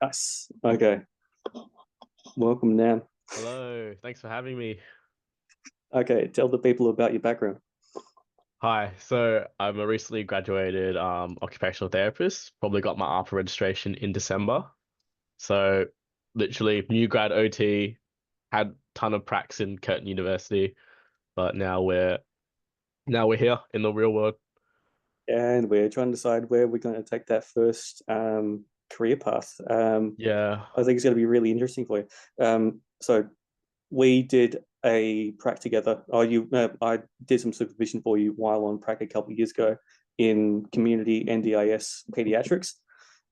Yes. Okay. Welcome, Nam. Hello, thanks for having me. Okay, tell the people about your background. Hi, so I'm a recently graduated occupational therapist. Probably got my ARPA registration in December. So literally new grad OT, had a ton of pracs in Curtin University, but now we're here in the real world. And we're trying to decide where we're going to take that first career path. Yeah. I think it's going to be really interesting for you. So we did a prac together. I did some supervision for you while on prac a couple of years ago in community NDIS pediatrics.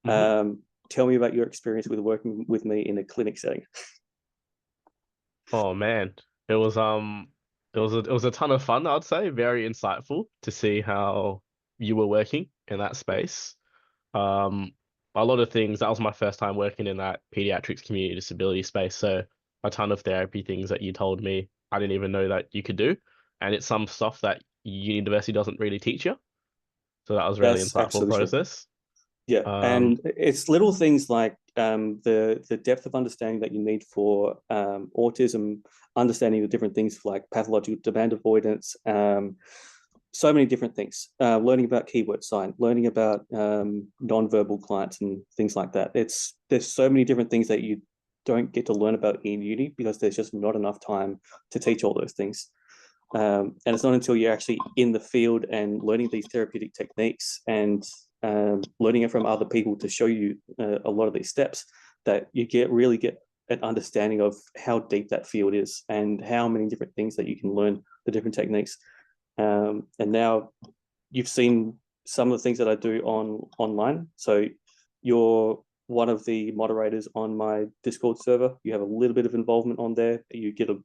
hmm Tell me about your experience with working with me in a clinic setting. Oh man, it was it was a ton of fun, I'd say. Very insightful to see how you were working in that space. Um, a lot of things. That was my first time working in that pediatrics community disability space. So a ton of therapy things that you told me I didn't even know that you could do, and it's some stuff that university doesn't really teach you. So that was really That's insightful absolutely true. process. Yeah, Um, and it's little things like the depth of understanding that you need for autism, understanding the different things like pathological demand avoidance, so many different things. Learning about keyword sign, learning about nonverbal clients and things like that. There's so many different things that you don't get to learn about in uni because there's just not enough time to teach all those things. And it's not until you're actually in the field and learning these therapeutic techniques and learning it from other people to show you a lot of these steps that you really get an understanding of how deep that field is and how many different things that you can learn the different techniques. And now you've seen some of the things that I do online. So you're one of the moderators on my Discord server. You have a little bit of involvement on there. You get a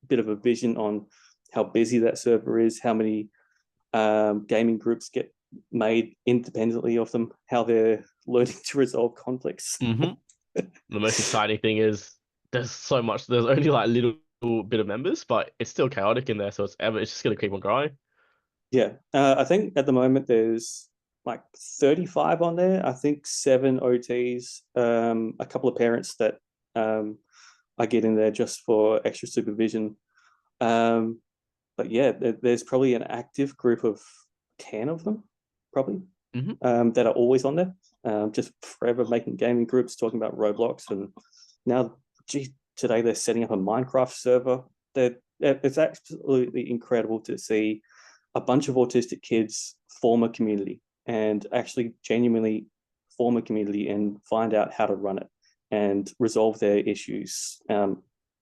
bit of a vision on how busy that server is, how many gaming groups get made independently of them, how they're learning to resolve conflicts. mhm. The most exciting thing is there's so much. There's only like a little bit of members, but it's still chaotic in there. So it's just gonna keep on growing. Yeah, I think at the moment there's like 35 on there. I think seven OTs, a couple of parents that um, I get in there just for extra supervision. Um, but yeah, there's probably an active group of 10 of them, probably, hmm that are always on there, just forever making gaming groups, talking about Roblox. And now, gee, today they're setting up a Minecraft server. It's absolutely incredible to see a bunch of autistic kids form a community and actually genuinely form a community and find out how to run it and resolve their issues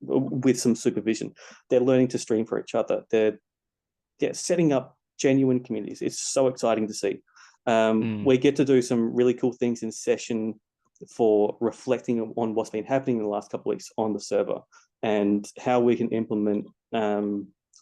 with some supervision. They're learning to stream for each other. They're setting up genuine communities. It's so exciting to see. Mm. We get to do some really cool things in session for reflecting on what's been happening in the last couple of weeks on the server and how we can implement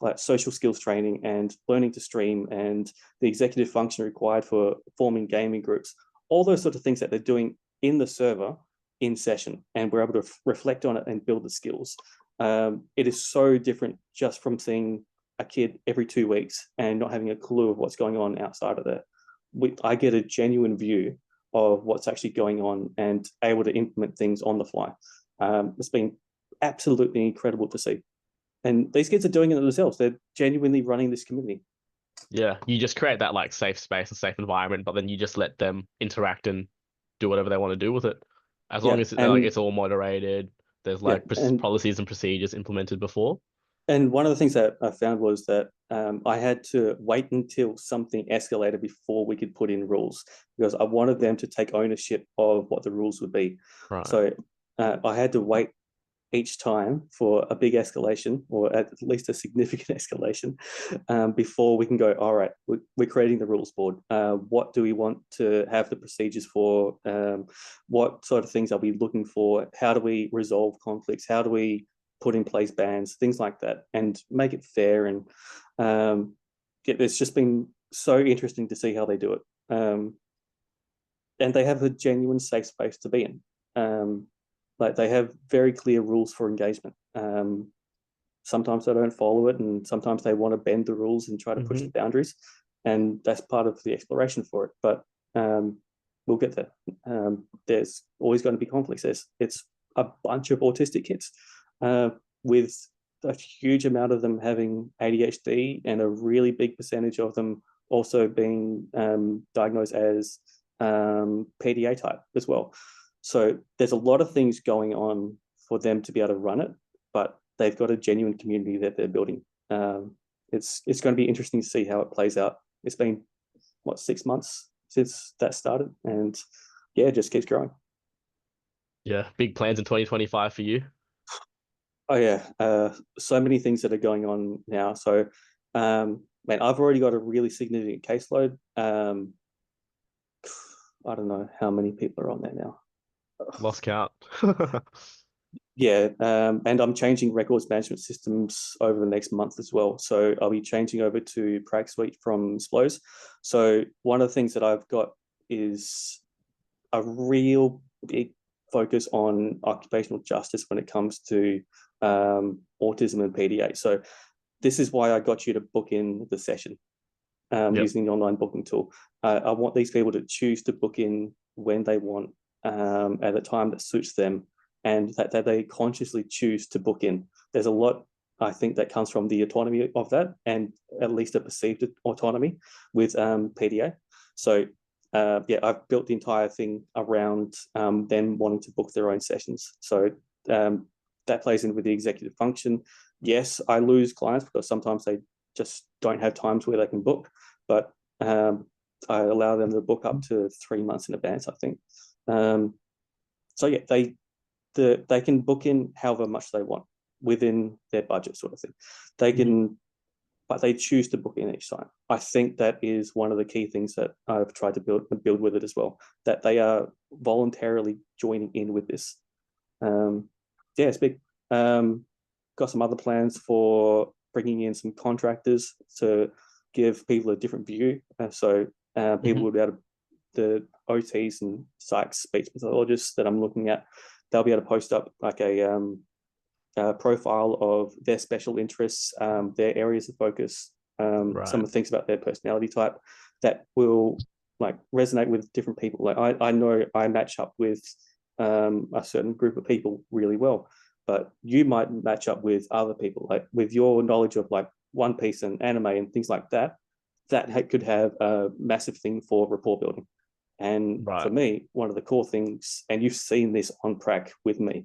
like social skills training and learning to stream and the executive function required for forming gaming groups, all those sorts of things that they're doing in the server in session, and we're able to reflect on it and build the skills. It is so different just from seeing a kid every 2 weeks and not having a clue of what's going on outside of that. I get a genuine view of what's actually going on and able to implement things on the fly. It's been absolutely incredible to see. And these kids are doing it themselves. They're genuinely running this community. Yeah, you just create that like safe space and safe environment, but then you just let them interact and do whatever they want to do with it. As long Yeah, as like and it's all moderated, there's yeah, like and policies and procedures implemented before. one of the things that I found was that I had to wait until something escalated before we could put in rules because I wanted them to take ownership of what the rules would be. Right. So I had to wait each time for a big escalation or at least a significant escalation before we can go, all right, we're creating the rules board. What do we want to have the procedures for? What sort of things are we looking for? How do we resolve conflicts? How do we put in place bans? Things like that and make it fair. And it's just been so interesting to see how they do it. And they have a genuine safe space to be in. Like they have very clear rules for engagement. Sometimes they don't follow it, and sometimes they want to bend the rules and try to push the hmm boundaries, and that's part of the exploration for it. But we'll get there. There's always going to be conflicts. It's a bunch of autistic kids with a huge amount of them having ADHD and a really big percentage of them also being diagnosed as PDA type as well. So there's a lot of things going on for them to be able to run it, but they've got a genuine community that they're building. It's going to be interesting to see how it plays out. It's been, 6 months since that started, and yeah, it just keeps growing. Yeah, big plans in 2025 for you. Oh yeah, so many things that are going on now. So, man, I've already got a really significant caseload. I don't know how many people are on there now. Lost count. Yeah, and I'm changing records management systems over the next month as well. So I'll be changing over to Prague Suite from Splows. So one of the things that I've got is a real big focus on occupational justice when it comes to autism and PDA. So this is why I got you to book in the session using the online booking tool. I want these people to choose to book in when they want at a time that suits them, and that they consciously choose to book in. There's a lot, I think, that comes from the autonomy of that, and at least a perceived autonomy with PDA. So yeah, I've built the entire thing around them wanting to book their own sessions. So that plays in with the executive function. Yes, I lose clients because sometimes they just don't have times where they can book, but I allow them to book up to 3 months in advance, I think. So yeah, they can book in however much they want within their budget, sort of thing. They can, but they choose to book in each time. I think that is one of the key things that I've tried to build with it as well, that they are voluntarily joining in with this. Yeah, it's big. Got some other plans for bringing in some contractors to give people a different view. So people will be able to, the OTs and psych speech pathologists that I'm looking at, they'll be able to post up like a profile of their special interests, their areas of focus, some of the things about their personality type that will like resonate with different people. Like I know I match up with a certain group of people really well, but you might match up with other people, like with your knowledge of like One Piece and anime and things like that. That could have a massive thing for rapport building. And for me, one of the core things, and you've seen this on Prac with me,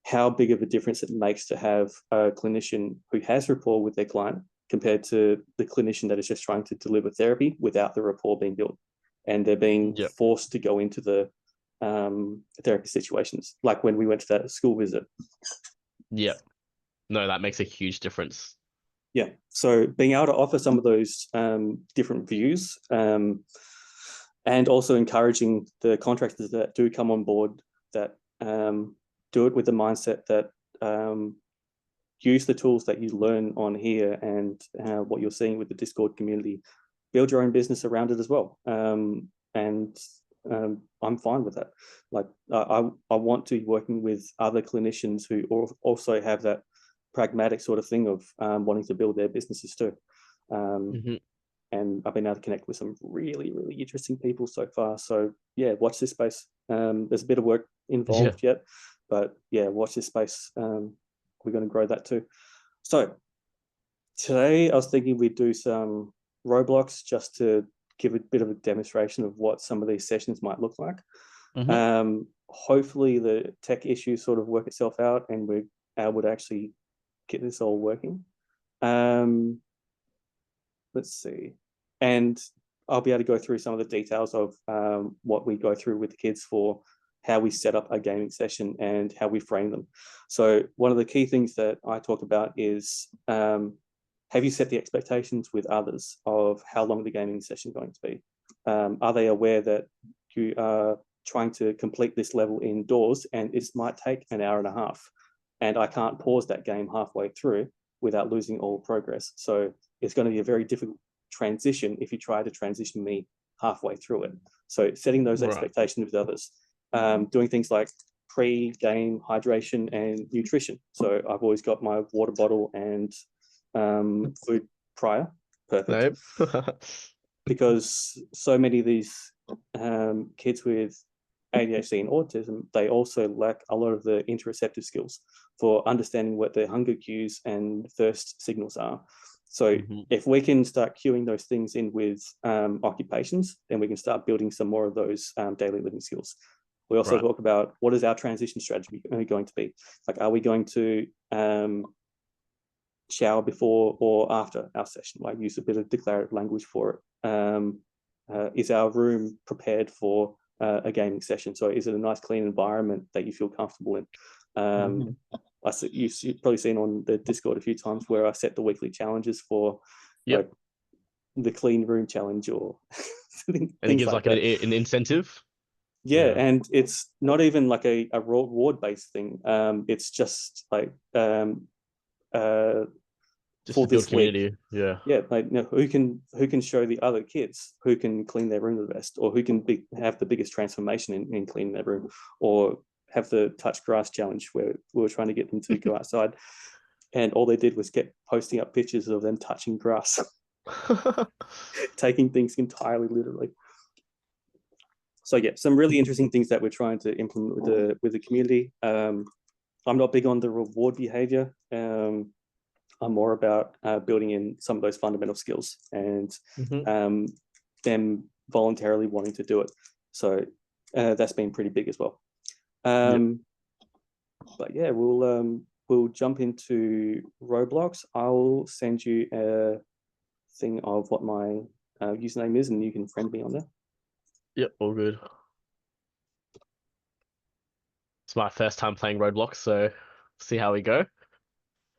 how big of a difference it makes to have a clinician who has rapport with their client compared to the clinician that is just trying to deliver therapy without the rapport being built. And they're being forced to go into the therapy situations, like when we went to that school visit. Yeah. No, that makes a huge difference. Yeah. So being able to offer some of those different views, and also encouraging the contractors that do come on board that do it with the mindset that use the tools that you learn on here and what you're seeing with the Discord community, build your own business around it as well. And I'm fine with that. Like I want to be working with other clinicians who also have that pragmatic sort of thing of wanting to build their businesses too. And I've been able to connect with some really, really interesting people so far. So yeah, watch this space. There's a bit of work involved yet, but yeah, watch this space. We're going to grow that too. So today I was thinking we'd do some Roblox just to give a bit of a demonstration of what some of these sessions might look like. Hopefully the tech issues sort of work itself out and we're able to actually get this all working. Let's see. And I'll be able to go through some of the details of what we go through with the kids for how we set up a gaming session and how we frame them. So one of the key things that I talk about is, have you set the expectations with others of how long the gaming session is going to be? Are they aware that you are trying to complete this level indoors and it might take an hour and a half, and I can't pause that game halfway through without losing all progress. So it's going to be a very difficult transition if you try to transition me halfway through it. So setting those expectations with others, doing things like pre-game hydration and nutrition. So I've always got my water bottle and food prior. Perfect. Because so many of these kids with ADHD and autism, they also lack a lot of the interoceptive skills for understanding what their hunger cues and thirst signals are. So if we can start cueing those things in with occupations, then we can start building some more of those daily living skills. We also talk about what is our transition strategy going to be? Like, are we going to shower before or after our session? Like, use a bit of declarative language for it. Is our room prepared for a gaming session? So is it a nice, clean environment that you feel comfortable in? You've probably seen on the Discord a few times where I set the weekly challenges for like the clean room challenge or and it gives like an incentive. Yeah, and it's not even like a reward based thing. It's just like just for to build this community. week. Yeah, like, you know, who can show the other kids who can clean their room the best, or who can have the biggest transformation in cleaning their room, or have the touch grass challenge where we were trying to get them to go outside, and all they did was get posting up pictures of them touching grass, taking things entirely literally. So yeah, some really interesting things that we're trying to implement with the community. I'm not big on the reward behavior. I'm more about building in some of those fundamental skills and them voluntarily wanting to do it. So that's been pretty big as well. But yeah, we'll jump into Roblox. I'll send you a thing of what my username is, and you can friend me on there. Yep, all good. It's my first time playing Roblox, so see how we go.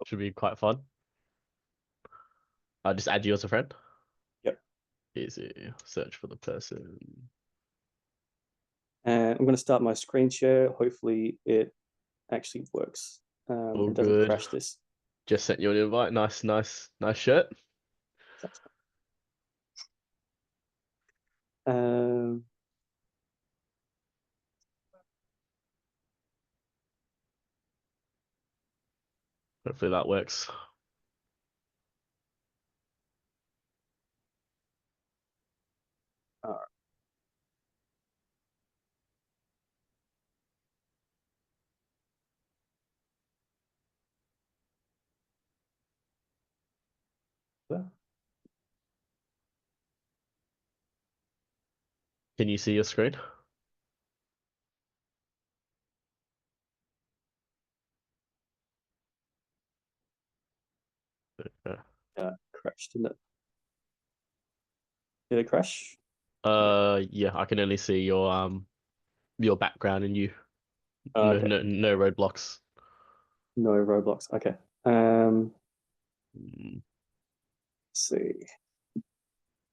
Should be quite fun. I'll just add you as a friend. Yep. Easy. Search for the person. And I'm going to start my screen share. Hopefully it actually works. It doesn't crash this. Just sent you an invite. Nice shirt. Hopefully that works. All right. Can you see your screen? Crashed, didn't it? Did it crash? Yeah, I can only see your background and you. Okay. No roadblocks. No Roblox. Okay. Let's see.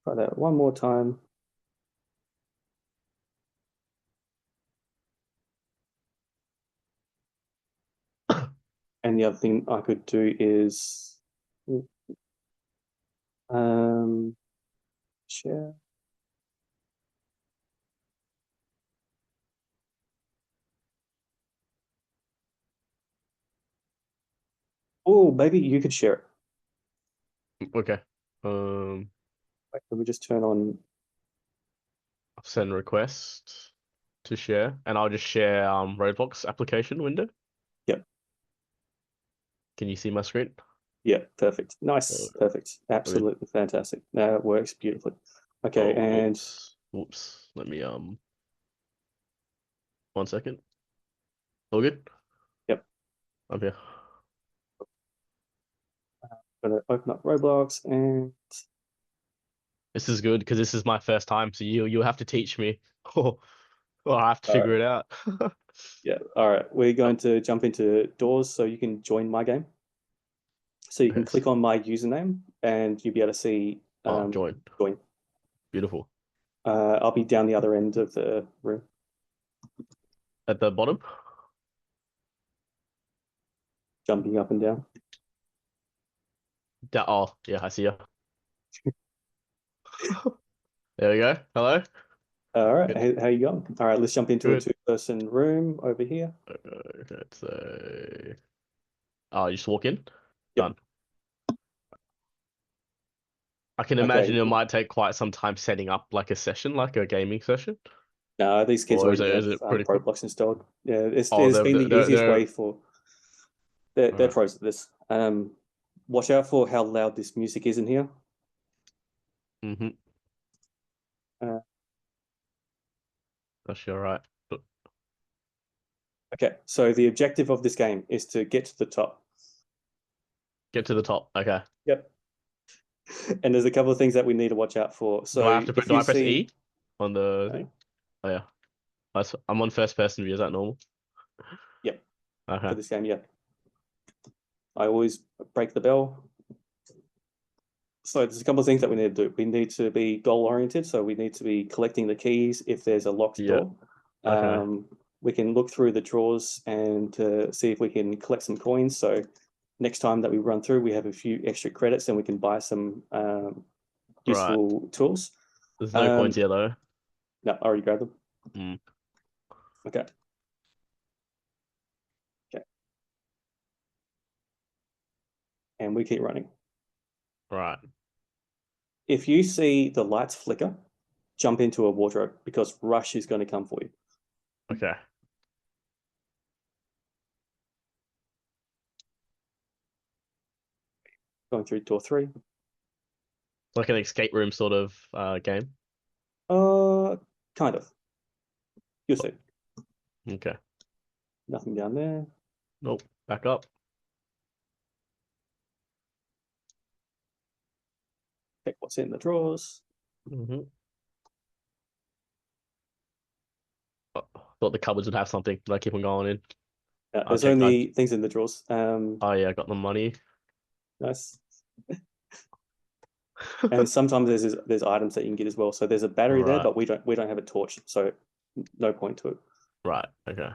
Try that one more time. And the other thing I could do is share. Oh, maybe you could share it. Okay. Wait, let me just turn on. Send request to share, and I'll just share Roblox application window. Yep. Can you see my screen? Yeah, perfect. Nice. Perfect. Absolutely fantastic. That works beautifully. Okay, and whoops. Let me 1 second. All good? Yep. I'm here. I'm gonna open up Roblox, and this is good because this is my first time, so you'll have to teach me. Or I have to figure it out. Yeah. All right. We're going to jump into doors so you can join my game. So you can click on my username and you'll be able to see join. Beautiful. I'll be down the other end of the room. At the bottom? Jumping up and down. Oh, yeah, I see you. There we go. Hello. All right. How you going? All right, let's jump into a two-person room over here. Let's say... Oh, you just walk in? Yep. Done. I can imagine it might take quite some time setting up like a session, like a gaming session. No, these kids Or is already it have pretty quick? Roblox installed. Yeah, Oh, it's been the easiest way for. They're Alright. pros at this. Watch out for how loud this music is in here. Mm-hmm. That's all right. Okay, so the objective of this game is to get to the top. Get to the top. Okay. Yep. And there's a couple of things that we need to watch out for. So Do I have to if do you I press see, E on the thing? Oh yeah. I'm on first person view. Is that normal? Yep. Okay. For this game, yeah. I always break the bell. So there's a couple of things that we need to do. We need to be goal oriented. So we need to be collecting the keys if there's a locked door. Okay. We can look through the drawers and see if we can collect some coins. So next time that we run through, we have a few extra credits and we can buy some useful tools. There's no coins here though. No, I already grabbed them. Mm. Okay. And we keep running. Right. If you see the lights flicker, jump into a wardrobe because Rush is going to come for you. Okay. Going through door 3. Like an escape room sort of game. Kind of. You'll see. Okay. Nothing down there. Nope. Back up. Check what's in the drawers. Mm-hmm. Thought the cupboards would have something, but I keep on going in. There's only things in the drawers. Oh yeah, I got the money. Nice. And sometimes there's items that you can get as well. So there's a battery there, but we don't have a torch, so no point to it. Right. Okay.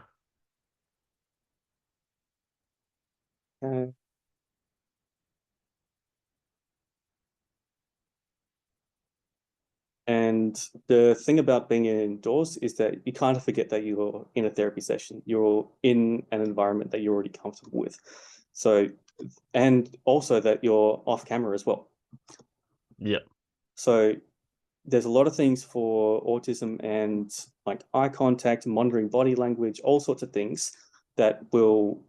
And the thing about being indoors is that you kind of forget that you're in a therapy session. You're in an environment that you're already comfortable with. So, and also that you're off camera as well. Yeah. So there's a lot of things for autism and like eye contact, monitoring body language, all sorts of things that will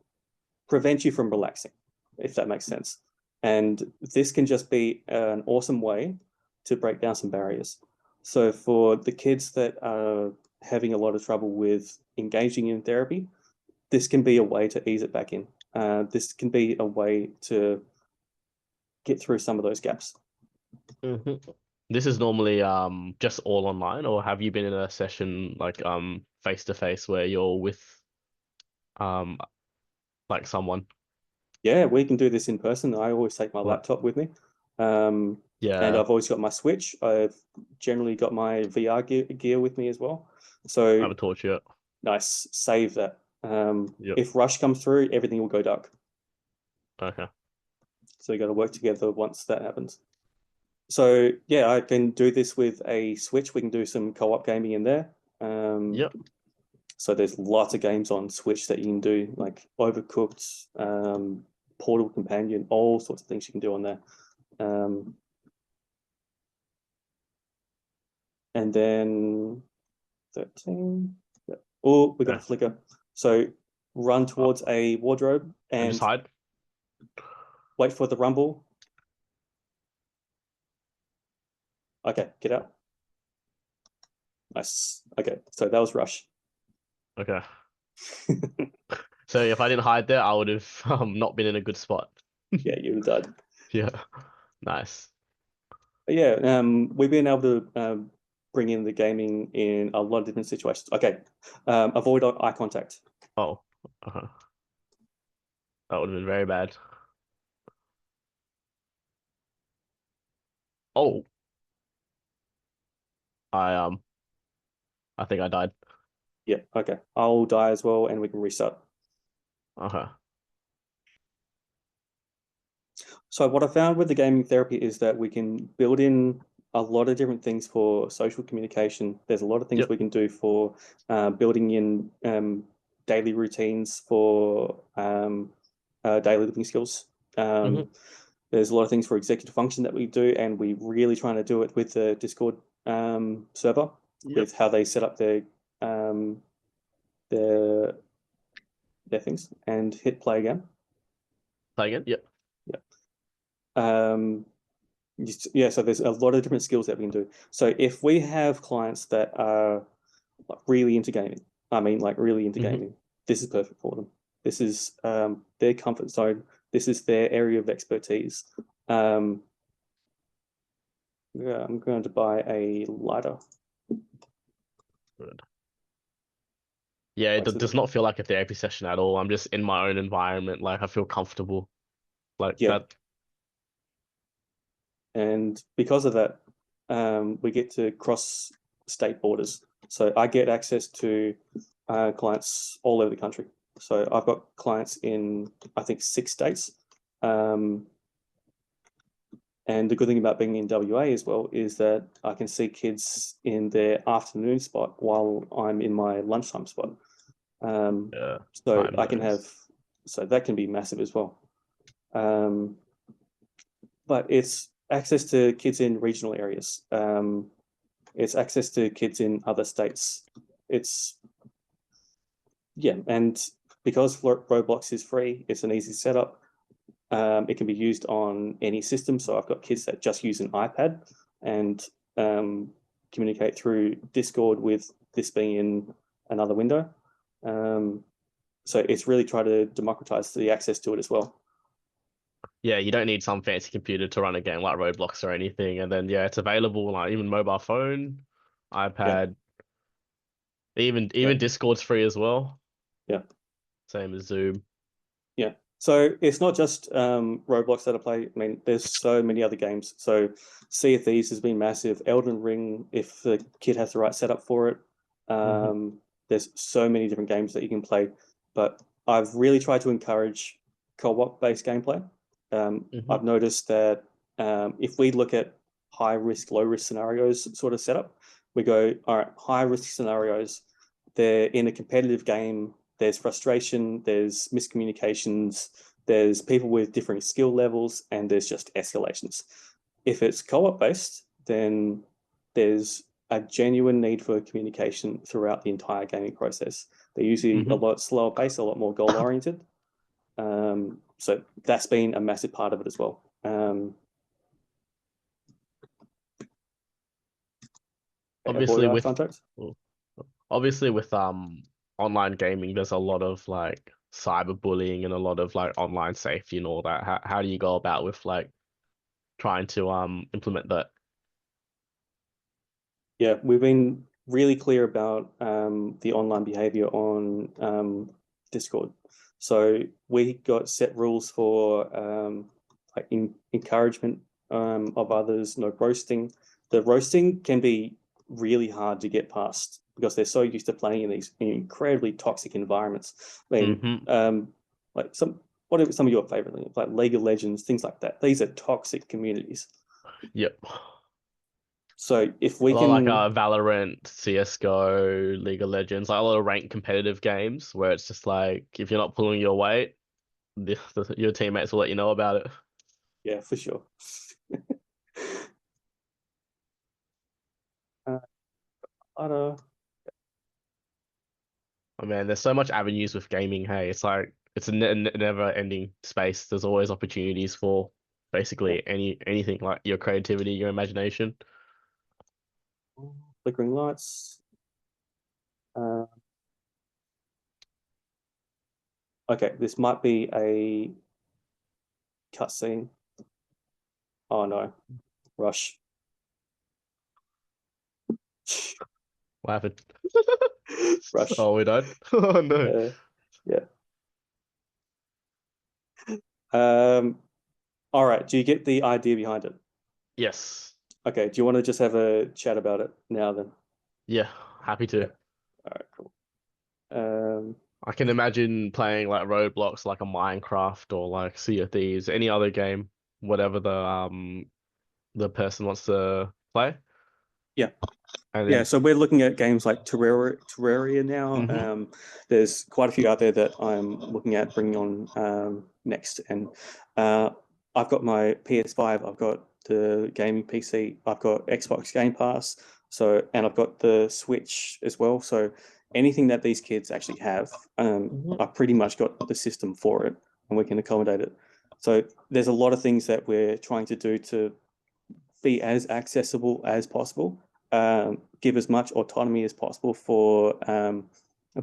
prevent you from relaxing, if that makes sense. And this can just be an awesome way to break down some barriers. So for the kids that are having a lot of trouble with engaging in therapy, this can be a way to ease it back in. This can be a way to get through some of those gaps. Mm-hmm. This is normally just all online, or have you been in a session like face to face where you're with like someone? Yeah, we can do this in person. I always take my laptop with me. Yeah. And I've always got my Switch. I've generally got my VR gear with me as well. So I have a torch yet. Nice. Save that. Yep. If Rush comes through, everything will go dark. Okay. So you got to work together once that happens. So yeah, I can do this with a Switch. We can do some co-op gaming in there. Yep. So there's lots of games on Switch that you can do, like Overcooked, Portal Companion, all sorts of things you can do on there. And then 13. Yep. Oh, we got a flicker. So run towards a wardrobe and just hide. Wait for the rumble. Okay, get out. Nice. Okay, so that was Rush. Okay. So if I didn't hide there, I would have not been in a good spot. Yeah, you would have died. Yeah. Nice. Yeah, we've been able to bring in the gaming in a lot of different situations. Okay, avoid eye contact. Oh. Uh-huh. That would have been very bad. Oh. I think I died. Yeah, okay. I'll die as well and we can restart. Okay. So what I found with the gaming therapy is that we can build in a lot of different things for social communication. There's a lot of things we can do for building in daily routines for daily living skills. There's a lot of things for executive function that we do, and we really trying to do it with the Discord server, with how they set up their things, and hit play again. Play again? Yep. Yeah, so there's a lot of different skills that we can do. So if we have clients that are really into gaming, really into gaming, this is perfect for them. This is their comfort zone. This is their area of expertise. Yeah, I'm going to buy a lighter. Good. Yeah, it does not feel like a therapy session at all. I'm just in my own environment. Like, I feel comfortable. Like that. And because of that, we get to cross state borders. So I get access to clients all over the country. So I've got clients in, I think, 6 states. And the good thing about being in WA as well is that I can see kids in their afternoon spot while I'm in my lunchtime spot. So I can have, so that can be massive as well. But it's access to kids in regional areas. It's access to kids in other states. And because Roblox is free, it's an easy setup. It can be used on any system. So I've got kids that just use an iPad and communicate through Discord with this being in another window. So it's really trying to democratize the access to it as well. Yeah, you don't need some fancy computer to run a game like Roblox or anything. And then, yeah, it's available like even mobile phone, iPad, even Discord's free as well. Yeah. Same as Zoom. Yeah. So it's not just Roblox that I play. I mean, there's so many other games. So Sea of Thieves has been massive. Elden Ring, if the kid has the right setup for it. There's so many different games that you can play. But I've really tried to encourage co-op based gameplay. I've noticed that if we look at high risk, low risk scenarios sort of setup, we go, all right, high risk scenarios, they're in a competitive game. There's frustration, there's miscommunications, there's people with different skill levels, and there's just escalations. If it's co-op based, then there's a genuine need for communication throughout the entire gaming process. They're usually a lot slower paced, a lot more goal oriented. So that's been a massive part of it as well. Obviously with online gaming, there's a lot of like cyberbullying and a lot of like online safety and all that. How do you go about with like trying to implement that? Yeah, we've been really clear about the online behavior on Discord. So we got set rules for like encouragement of others, no roasting. The roasting can be really hard to get past because they're so used to playing in these incredibly toxic environments. I mean, like what are some of your favorite things? Like League of Legends, things like that. These are toxic communities. Yep. So if we can, like Valorant, CS:GO, League of Legends, like a lot of ranked competitive games where it's just like if you're not pulling your weight, your teammates will let you know about it. Yeah, for sure. Oh man, there's so much avenues with gaming. Hey, it's like it's a never-ending space. There's always opportunities for basically anything, like your creativity, your imagination. Flickering lights. Okay, this might be a cutscene. Oh no, rush. What happened? Rush. Oh, we died. Oh no. Yeah. All right. Do you get the idea behind it? Yes. Okay. Do you want to just have a chat about it now then? Yeah, happy to. Yeah. All right, cool. I can imagine playing like Roblox, like a Minecraft or like Sea of Thieves, any other game, whatever the person wants to play. Yeah. And Yeah, so we're looking at games like Terraria now. There's quite a few out there that I'm looking at bringing on next. And I've got my PS5, I've got the gaming PC, I've got Xbox Game Pass, and I've got the Switch as well. So anything that these kids actually have, I've pretty much got the system for it, and we can accommodate it. So there's a lot of things that we're trying to do to be as accessible as possible, give as much autonomy as possible for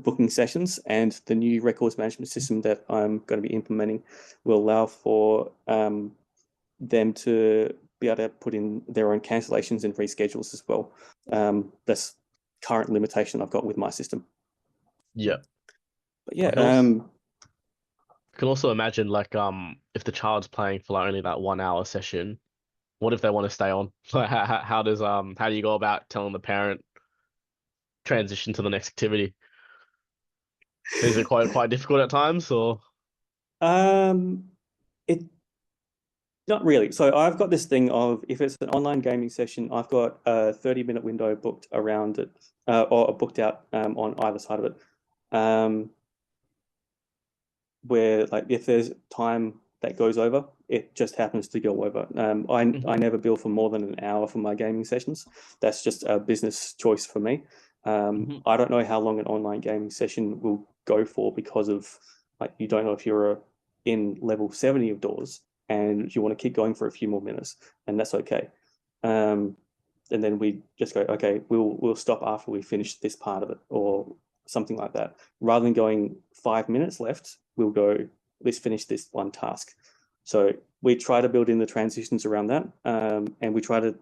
booking sessions, and the new records management system that I'm going to be implementing will allow for them to be able to put in their own cancellations and reschedules as well. That's current limitation I've got with my system. Yeah. But yeah, I can also imagine like if the child's playing for like only that 1 hour session, what if they want to stay on? Like how do you go about telling the parent transition to the next activity? Is it quite difficult at times, or? It not really. So I've got this thing of, if it's an online gaming session, I've got a 30-minute window booked around it, or booked out on either side of it. Where like if there's time that goes over, it just happens to go over. I never bill for more than an hour for my gaming sessions. That's just a business choice for me. I don't know how long an online gaming session will go for, because of like, you don't know if you're in level 70 of doors and you want to keep going for a few more minutes, and that's okay. And then we just go, okay, we'll stop after we finish this part of it, or something like that. Rather than going 5 minutes left, we'll go, let's finish this one task. So we try to build in the transitions around that, and we try to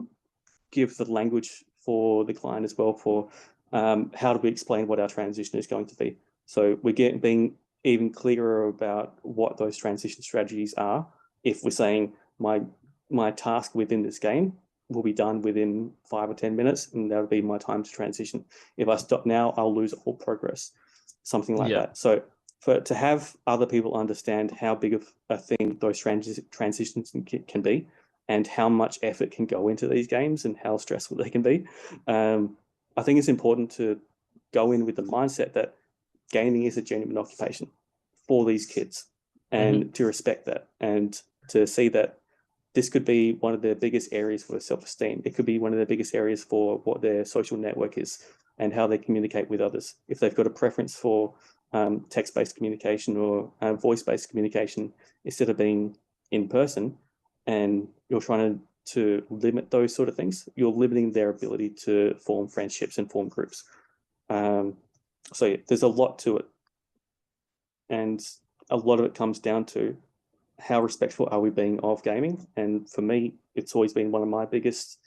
give the language for the client as well for how do we explain what our transition is going to be. So we're being even clearer about what those transition strategies are. If we're saying my task within this game will be done within 5 or 10 minutes, and that'll be my time to transition. If I stop now, I'll lose all progress, something like that. So to have other people understand how big of a thing those transitions can be, and how much effort can go into these games, and how stressful they can be, I think it's important to go in with the mindset that gaming is a genuine occupation for these kids, and to respect that, and to see that this could be one of their biggest areas for self-esteem. It could be one of their biggest areas for what their social network is and how they communicate with others. If they've got a preference for text-based communication or voice-based communication instead of being in person, and you're trying to limit those sort of things, you're limiting their ability to form friendships and form groups. So yeah, there's a lot to it. And a lot of it comes down to how respectful are we being of gaming? And for me, it's always been one of my biggest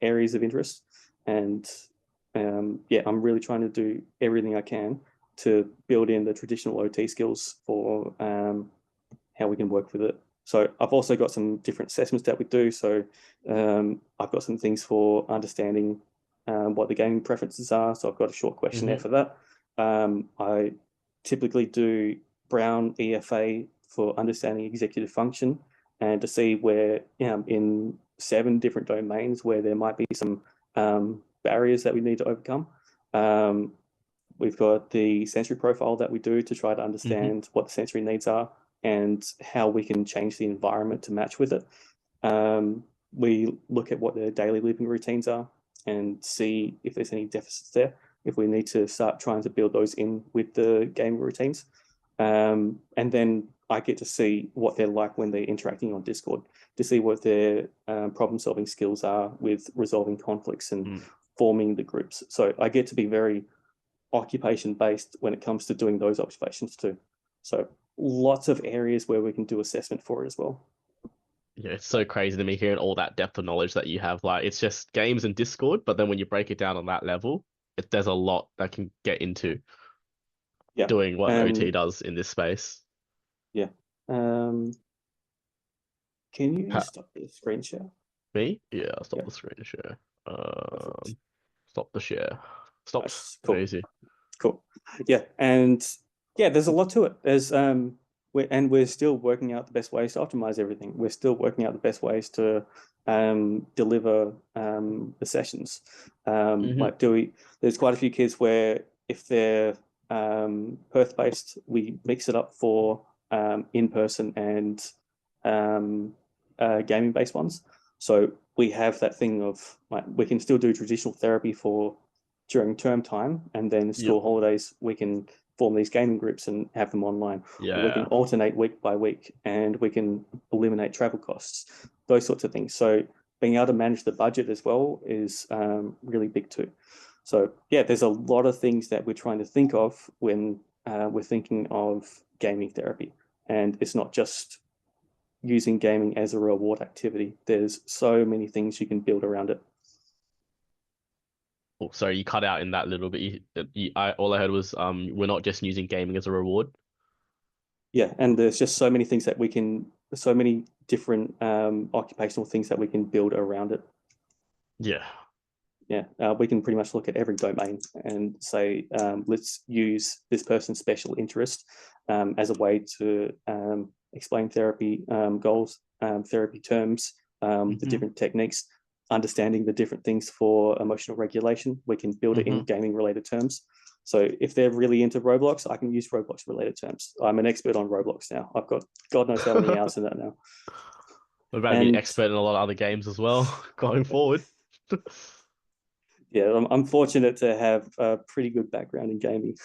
areas of interest. And yeah, I'm really trying to do everything I can to build in the traditional OT skills for how we can work with it. So I've also got some different assessments that we do. So I've got some things for understanding what the gaming preferences are. So I've got a short questionnaire for that. I typically do Brown EFA for understanding executive function, and to see where in 7 different domains where there might be some barriers that we need to overcome. We've got the sensory profile that we do to try to understand what the sensory needs are and how we can change the environment to match with it. We look at what their daily living routines are and see if there's any deficits there, if we need to start trying to build those in with the gaming routines. And then I get to see what they're like when they're interacting on Discord, to see what their problem-solving skills are with resolving conflicts and forming the groups. So I get to be very occupation-based when it comes to doing those observations too. So lots of areas where we can do assessment for it as well. Yeah, it's so crazy to me hearing all that depth of knowledge that you have. Like, it's just games and Discord, but then when you break it down on that level, there's a lot that can get into doing what an OT does in this space. Yeah. Can you stop the screen share? Me? Yeah, I'll stop the screen share. Stop the share. Stopped. Cool. Easy. Cool. Yeah, and yeah, there's a lot to it. There's we're still working out the best ways to optimize everything. We're still working out the best ways to deliver the sessions. Like there's quite a few kids where if they're Perth based, we mix it up for in person and gaming-based ones. So we have that thing of like we can still do traditional therapy for during term time, and then school Yep. holidays we can form these gaming groups and have them online. Or we can Yeah. alternate week by week, and we can eliminate travel costs, those sorts of things. So being able to manage the budget as well is really big too. So yeah, there's a lot of things that we're trying to think of when we're thinking of gaming therapy, and it's not just using gaming as a reward activity. There's so many things you can build around it. Oh, sorry, you cut out in that little bit. All I heard was we're not just using gaming as a reward. Yeah, and there's just so many things that we can, so many different occupational things that we can build around it. Yeah. Yeah, we can pretty much look at every domain and say, let's use this person's special interest as a way to explain therapy goals, therapy terms, the different techniques, understanding the different things for emotional regulation. We can build it in gaming related terms. So if they're really into Roblox, I can use Roblox related terms. I'm an expert on Roblox now. I've got God knows how many hours in that now. We're about to be an And expert in a lot of other games as well going forward. yeah, I'm fortunate to have a pretty good background in gaming.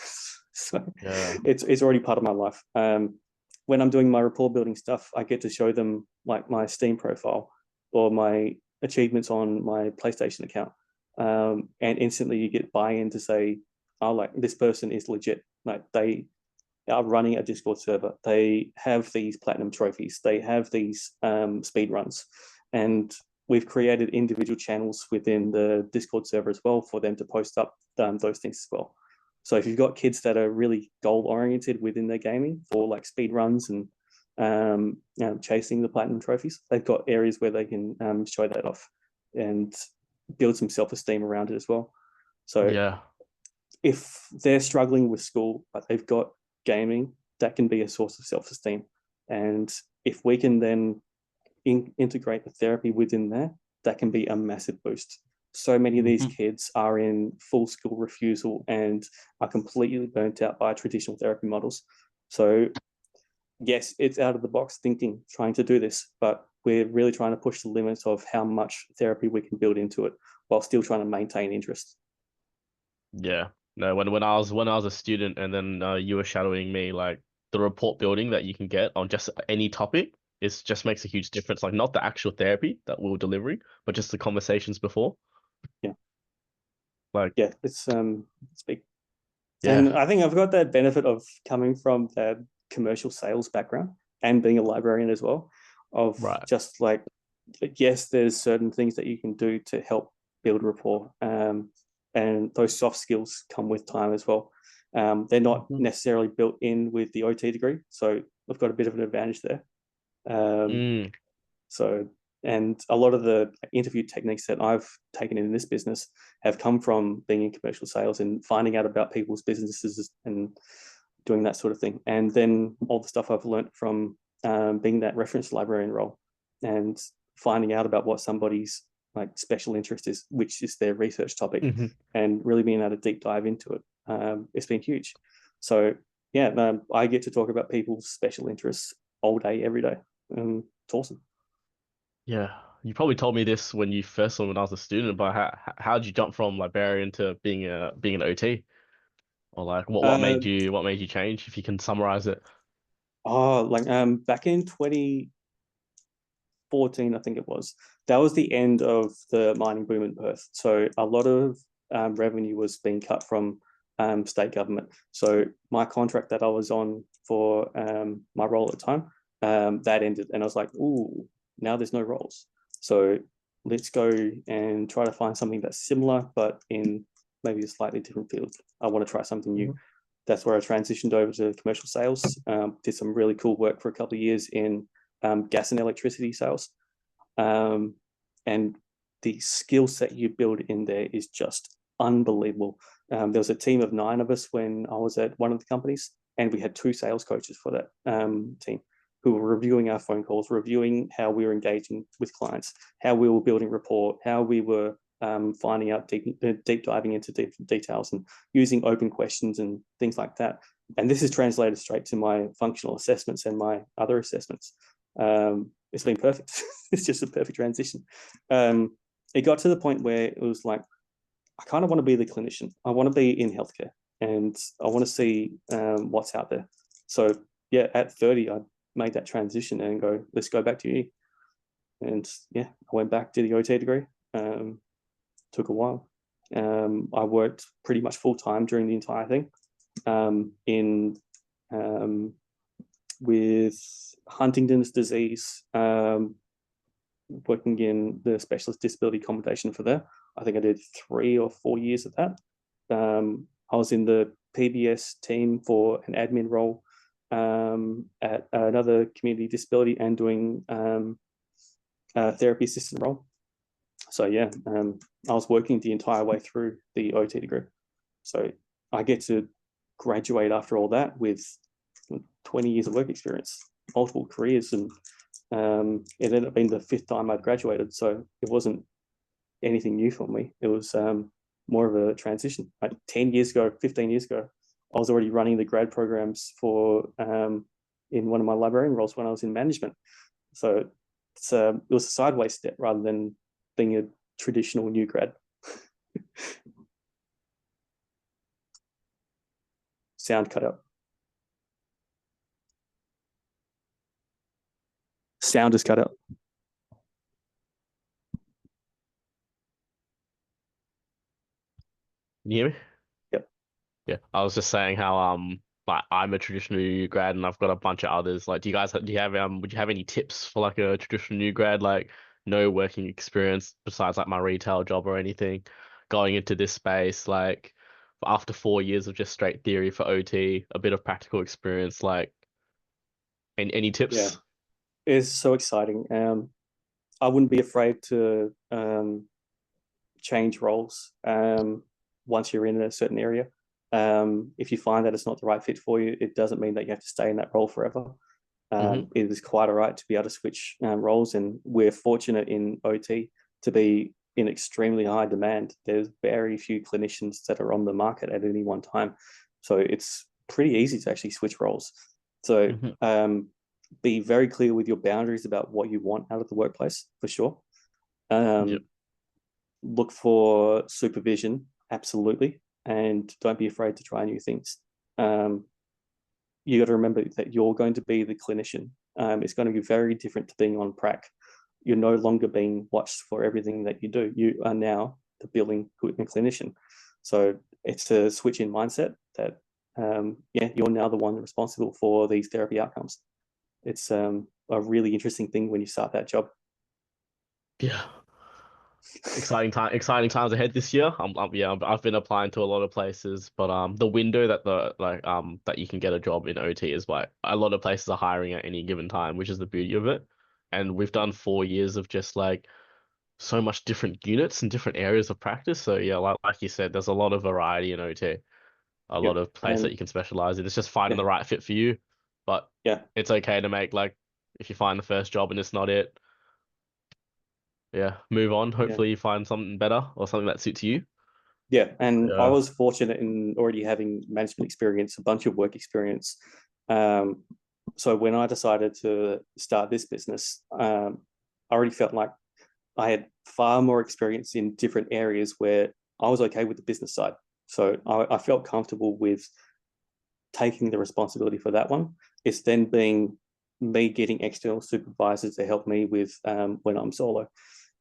So Yeah. it's already part of my life. When I'm doing my rapport building stuff, I get to show them like my Steam profile or my achievements on my PlayStation account. And instantly you get buy-in to say, oh, like this person is legit. Like they are running a Discord server. They have these platinum trophies. They have these speed runs. And we've created individual channels within the Discord server as well for them to post up those things as well. So if you've got kids that are really goal oriented within their gaming for like speed runs and chasing the platinum trophies, they've got areas where they can show that off and build some self-esteem around it as well. So Yeah. if they're struggling with school but they've got gaming, that can be a source of self-esteem. And if we can then integrate the therapy within there, that can be a massive boost. So many of these kids are in full school refusal and are completely burnt out by traditional therapy models. So yes, it's out of the box thinking, trying to do this, but we're really trying to push the limits of how much therapy we can build into it while still trying to maintain interest. Yeah. No, when I was a student and then you were shadowing me, like the report building that you can get on just any topic is just makes a huge difference. Like not the actual therapy that we were delivering, but just the conversations before. Yeah. Like, Yeah, it's big. yeah, And I think I've got that benefit of coming from the commercial sales background and being a librarian as well, of right. just like, yes, there's certain things that you can do to help build rapport. And those soft skills come with time as well. They're not necessarily built in with the OT degree. So we've got a bit of an advantage there. Um, Mm, so, and a lot of the interview techniques that I've taken in this business have come from being in commercial sales and finding out about people's businesses and doing that sort of thing. And then all the stuff I've learned from being that reference librarian role and finding out about what somebody's like special interest is, which is their research topic, and really being able to deep dive into it. It's been huge. So yeah, I get to talk about people's special interests all day, every day. It's awesome. yeah. You probably told me this when you first saw when I was a student, but how did you jump from librarian to being an OT? Or like Uh, what made you change if you can summarize it? like back in 2014, I think it was, that was the end of the mining boom in Perth. So a lot of revenue was being cut from state government. So my contract that I was on for my role at the time, that ended, and I was like, ooh, now there's no roles. So let's go and try to find something that's similar, but in maybe a slightly different field. I want to try something new. That's where I transitioned over to commercial sales. Did some really cool work for a couple of years in gas and electricity sales. Um, and the skill set you build in there is just unbelievable. There was a team of 9 of us when I was at one of the companies, and we had 2 sales coaches for that team who were reviewing our phone calls, reviewing how we were engaging with clients, how we were building rapport, how we were finding out deep diving into deep details and using open questions and things like that. And this is translated straight to my functional assessments and my other assessments. it's been perfect. It's just a perfect transition. It got to the point where it was like, I kind of want to be the clinician. I want to be in healthcare, and I want to see what's out there. So yeah, at 30, I made that transition and go, let's go back to uni. And yeah, I went back, did the OT degree. Took a while. I worked pretty much full time during the entire thing with Huntington's disease, working in the specialist disability accommodation for there. I think I did 3 or 4 years of that. I was in the PBS team for an admin role at another community disability and doing a therapy assistant role. So yeah, I was working the entire way through the OT degree. So I get to graduate after all that with 20 years of work experience, multiple careers, and it ended up being the 5th time I'd graduated. So it wasn't anything new for me. It was more of a transition. Like 10 years ago, 15 years ago, I was already running the grad programs for in one of my librarian roles when I was in management. So it was a sideways step rather than being a traditional new grad. Sound cut out. Sound is cut out. Can you hear me? Yep. Yeah, I was just saying how like I'm a traditional new grad and I've got a bunch of others. Like, do you have would you have any tips for like a traditional new grad, like no working experience besides like my retail job or anything, going into this space, like after 4 years of just straight theory for OT, a bit of practical experience, like any Yeah, tips? it's so exciting. I wouldn't be afraid to change roles once you're in a certain area. If you find that it's not the right fit for you, it doesn't mean that you have to stay in that role forever. It is quite all right to be able to switch roles, and we're fortunate in OT to be in extremely high demand. There's very few clinicians that are on the market at any one time, so it's pretty easy to actually switch roles. So be very clear with your boundaries about what you want out of the workplace, for sure. Yep. Look for supervision, absolutely, and don't be afraid to try new things. You got to remember that you're going to be the clinician. It's going to be very different to being on prac. You're no longer being watched for everything that you do. You are now the billing equipment clinician. So it's a switch in mindset that, you're now the one responsible for these therapy outcomes. It's a really interesting thing when you start that job. Yeah. Exciting times ahead this year. Yeah, I've been applying to a lot of places, but the window that you can get a job in OT is like a lot of places are hiring at any given time, which is the beauty of it. And we've done 4 years of just like so much different units and different areas of practice. So yeah, like you said, there's a lot of variety in OT, a lot Yep. of places that you can specialize in. It's just finding Yeah, the right fit for you, but yeah, it's okay to make like if you find the first job and it's not it, yeah, move on. yeah. Hopefully you find something better or something that suits you. Yeah, and I Yeah. was fortunate in already having management experience, a bunch of work experience. So when I decided to start this business, I already felt like I had far more experience in different areas where I was okay with the business side. So I felt comfortable with taking the responsibility for that one. It's then being me getting external supervisors to help me with when I'm solo.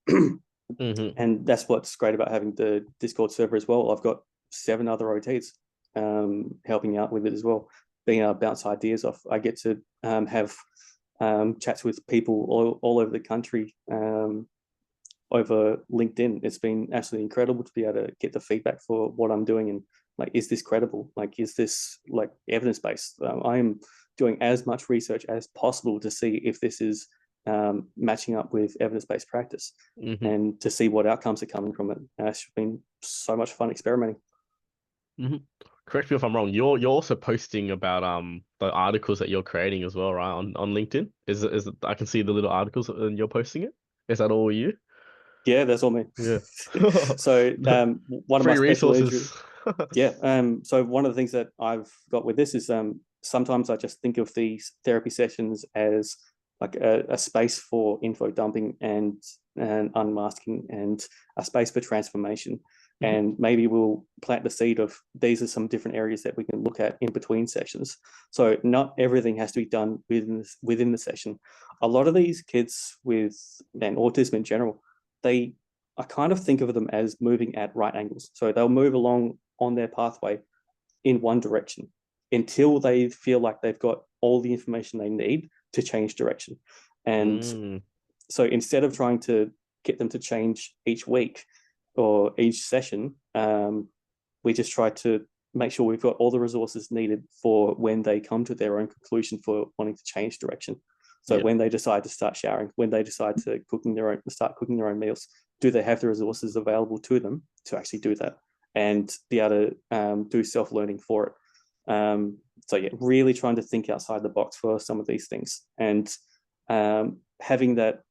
And that's what's great about having the Discord server as well. I've got 7 other OTs helping out with it as well, being able to bounce ideas off. I get to have chats with people all over the country over LinkedIn. It's been absolutely incredible to be able to get the feedback for what I'm doing and like, is this credible? Like, is this like evidence based? I am doing as much research as possible to see if this is matching up with evidence-based practice Mm-hmm. and to see what outcomes are coming from it. It's been so much fun experimenting. Mm-hmm. Correct me if I'm wrong. You're also posting about the articles that you're creating as well, right? On LinkedIn. Is it, I can see the little articles and you're posting it. Is that all you? Yeah, that's all me. Yeah. So one of my Free special resources. interests, yeah. So one of the things that I've got with this is sometimes I just think of these therapy sessions as like a space for info dumping and unmasking, and a space for transformation. Mhm. And maybe we'll plant the seed of these are some different areas that we can look at in between sessions. So not everything has to be done within the session. A lot of these kids with and autism in general, I kind of think of them as moving at right angles. So they'll move along on their pathway in one direction until they feel like they've got all the information they need to change direction. And Mm. so instead of trying to get them to change each week or each session, we just try to make sure we've got all the resources needed for when they come to their own conclusion for wanting to change direction. So Yeah. when they decide to start showering, when they decide to start cooking their own meals, do they have the resources available to them to actually do that and be able to do self-learning for it? So yeah, really trying to think outside the box for some of these things, and having that,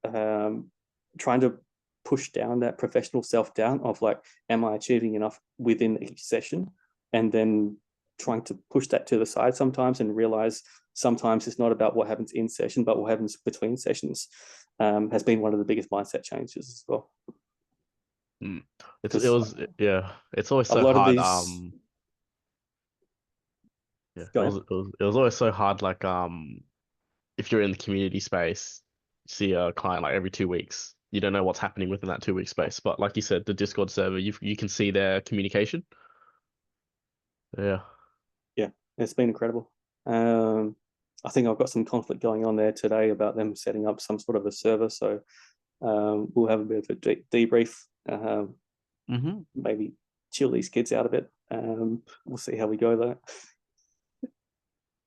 trying to push down that professional self-doubt of like, am I achieving enough within each session? And then trying to push that to the side sometimes and realize sometimes it's not about what happens in session, but what happens between sessions, has been one of the biggest mindset changes as well. Mm. Because yeah. It's always a so lot of hard. these, Yeah. go ahead. It was always so hard. Like if you're in the community space, you see a client like every 2 weeks. You don't know what's happening within that 2 week space. But like you said, the Discord server, you can see their communication. Yeah. Yeah, it's been incredible. I think I've got some conflict going on there today about them setting up some sort of a server. So we'll have a bit of a debrief, Hmm. maybe chill these kids out a bit. We'll see how we go though.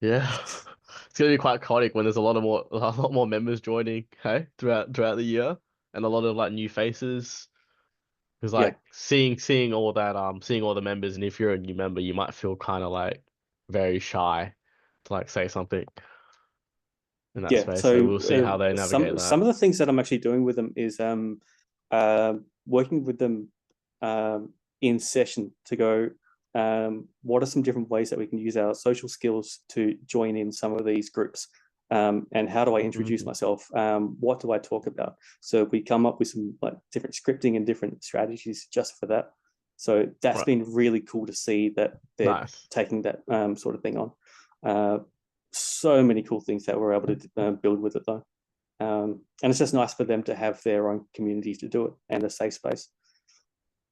Yeah. It's gonna be quite chaotic when there's a lot more members joining, hey, throughout the year, and a lot of like new faces. Because Yeah, like seeing all that, seeing all the members, and if you're a new member, you might feel kind of like very shy to like say something in that yeah. space. So So we'll see how they navigate some that. of the things that I'm actually doing with them is working with them in session to go. What are some different ways that we can use our social skills to join in some of these groups? And how do I introduce Mhm. myself? What do I talk about? So we come up with some like different scripting and different strategies just for that. So that's Right. been really cool to see that they're Nice. taking that sort of thing on. Uh, so many cool things that we're able to build with it though. And it's just nice for them to have their own community to do it and a safe space.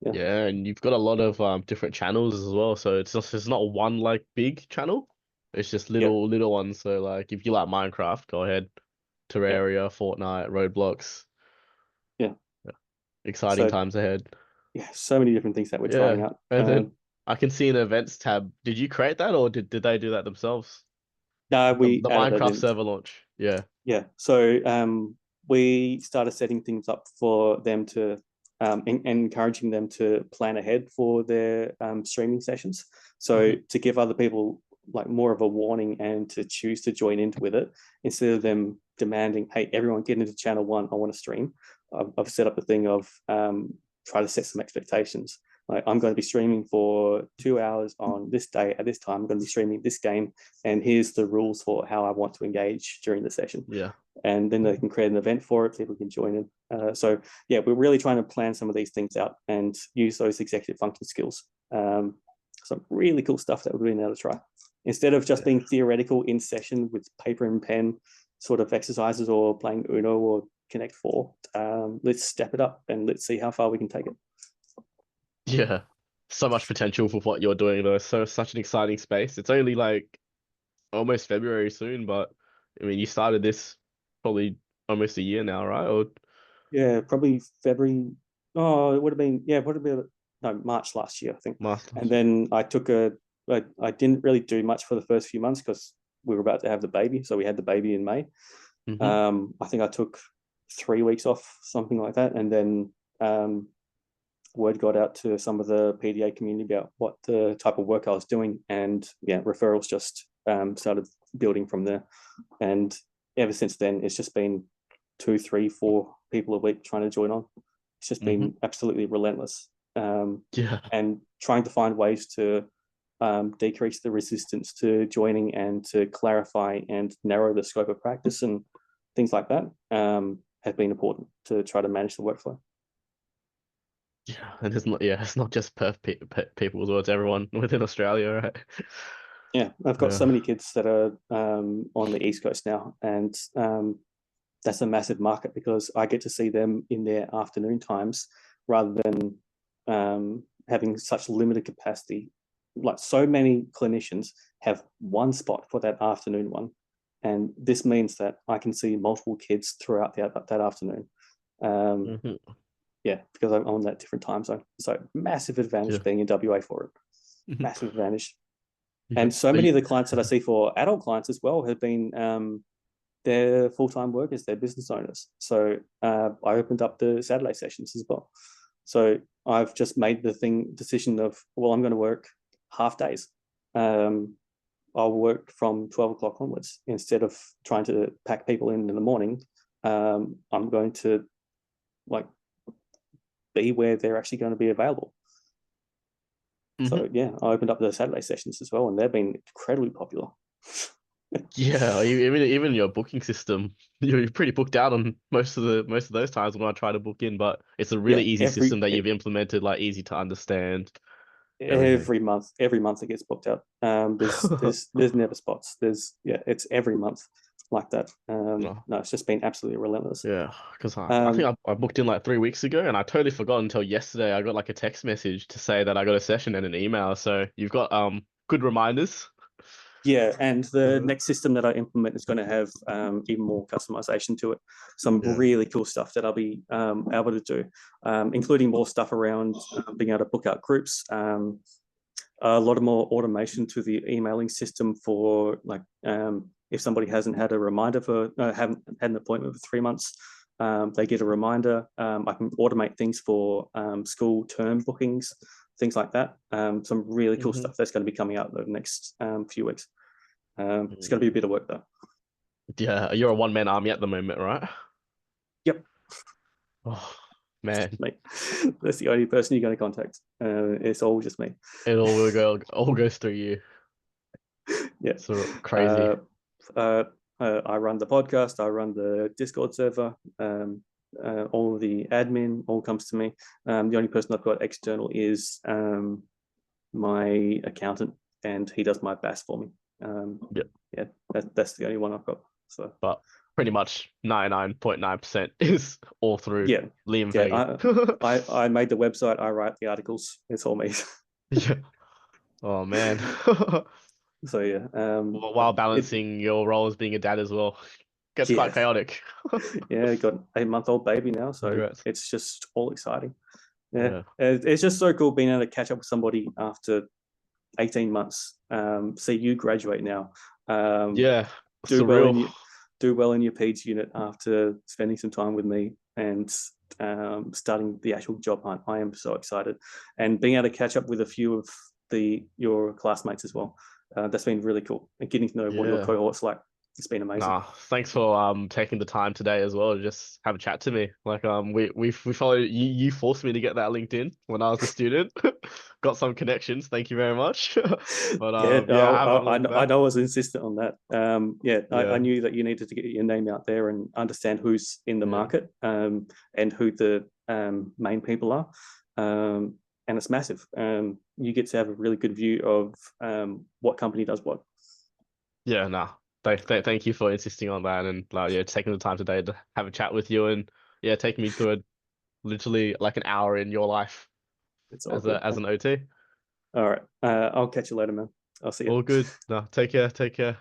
Yeah, Yeah, and you've got a lot of different channels as well. So it's not one like big channel. It's just yeah, little ones. So like if you like Minecraft, go ahead. yeah, Terraria, Fortnite, Roblox. yeah. Yeah. Exciting So times ahead. yeah, so many different things that we're trying Yeah. out. And then I can see an events tab. Did you create that or did they do that themselves? No, we The added it Minecraft in. server launch. Yeah. Yeah, so we started setting things up for them to encouraging them to plan ahead for their streaming sessions. So Hmm. to give other people like more of a warning and to choose to join into with it instead of them demanding, "Hey, everyone, get into channel one. I want to stream." I've set up a thing of try to set some expectations. Like I'm going to be streaming for 2 hours on this day at this time. I'm going to be streaming this game, and here's the rules for how I want to engage during the session. Yeah. And then they can create an event for it. People can join in. So yeah, we're really trying to plan some of these things out and use those executive function skills. Some really cool stuff that we've been able to try instead of just Yeah. being theoretical in session with paper and pen sort of exercises or playing Uno or Connect Four. Let's step it up and let's see how far we can take it. Yeah. So much potential for what you're doing though. So such an exciting space. It's only like almost February soon, but I mean you started this probably almost a year now, right? Or Yeah, probably February. Oh, it would have been, yeah, would have been, no, March last year, I think. March And last year. then I didn't really do much for the first few months because we were about to have the baby. So we had the baby in May. Hmm. I think I took 3 weeks off, something like that. And then word got out to some of the PDA community about what the type of work I was doing. And yeah, referrals just started building from there. And ever since then, it's just been 2, 3, 4 people a week trying to join on. It's just Hmm. been absolutely relentless. Yeah. And trying to find ways to decrease the resistance to joining and to clarify and narrow the scope of practice and things like that have been important to try to manage the workflow. Yeah, and it's not just Perth people as well, it's everyone within Australia, right? Yeah, I've got so Yeah. many kids that are on the East Coast now, and that's a massive market because I get to see them in their afternoon times rather than having such limited capacity. Like so many clinicians have one spot for that afternoon one, and this means that I can see multiple kids throughout that afternoon. Mhm. Yeah, because I'm on that different time zone. So massive advantage Yeah. being in WA for it. Massive advantage. Yeah. And so many of the clients that I see for adult clients as well have been they're full-time workers, they're business owners. So I opened up the Saturday sessions as well. So I've just made the decision of, well, I'm going to work half days. I'll work from 12 o'clock onwards instead of trying to pack people in the morning. I'm going to like be where they're actually going to be available. So yeah, I opened up the Saturday sessions as well, and they've been incredibly popular. Yeah, even your booking system, you're pretty booked out on most of those times when I try to book in, but it's a really Yeah, easy system that you've implemented, like easy to understand everything. every month it gets booked out. There's never spots. It's every month like that. No. No, it's just been absolutely relentless. Yeah, because I think Um, I booked in like 3 weeks ago, and I totally forgot until yesterday. I got like a text message to say that I got a session and an email. So you've got good reminders. yeah, and the Uh, next system that I implement is going to have even more customization to it. Some Yeah. really cool stuff that I'll be able to do, including more stuff around being able to book out groups. A lot of more automation to the emailing system for like if somebody hasn't had a reminder for haven't had an appointment for 3 months, they get a reminder. I can automate things for school term bookings, things like that. Some really cool stuff that's going to be coming out over the next few weeks. It's going to be a bit of work though. Yeah, you're a one-man army at the moment, right? Yep, Oh, man, mate. That's the only person you're going to contact. It's all just me. it all goes through you. Yeah. So crazy. Uh, I run the podcast. I run the Discord server. All of the admin all comes to me. The only person I've got external is my accountant, and he does my BAS for me. Yeah, Yeah, that's the only one I've got. So but pretty much 99.9% is all through yeah, Liam yeah. Fagan. I made the website. I write the articles. It's all me. Yeah. Oh man. So yeah, While balancing your role as being a dad as well. Gets quite yeah, chaotic. yeah. Got an 8-month-old baby now, so Congrats. it's just all exciting. Yeah, Yeah. it's just so cool being able to catch up with somebody after 18 months. See you graduate now. Yeah. Do well in Surreal. your PEDS unit after spending some time with me and starting the actual job hunt. I am so excited, and being able to catch up with a few of your classmates as well. That's been really cool, and getting to know what your Yeah. cohort's like. It's been amazing. Nah, thanks for taking the time today as well to just have a chat to me. Like we followed you, forced me to get that LinkedIn when I was a student. Got some connections, thank you very much. But Yeah, yeah, I no, haven't looked I back. know I was insistent on that. I Yeah, knew that you needed to get your name out there and understand who's in the yeah. market and who the main people are. And it's massive. You get to have a really good view of what company does what. Yeah, nah. Thank you for insisting on that and like yeah, taking the time today to have a chat with you and yeah, taking me through literally like an hour in your life It's all as good. an OT. All right. I'll catch you later, man. I'll see you. All good. No, take care. Take care.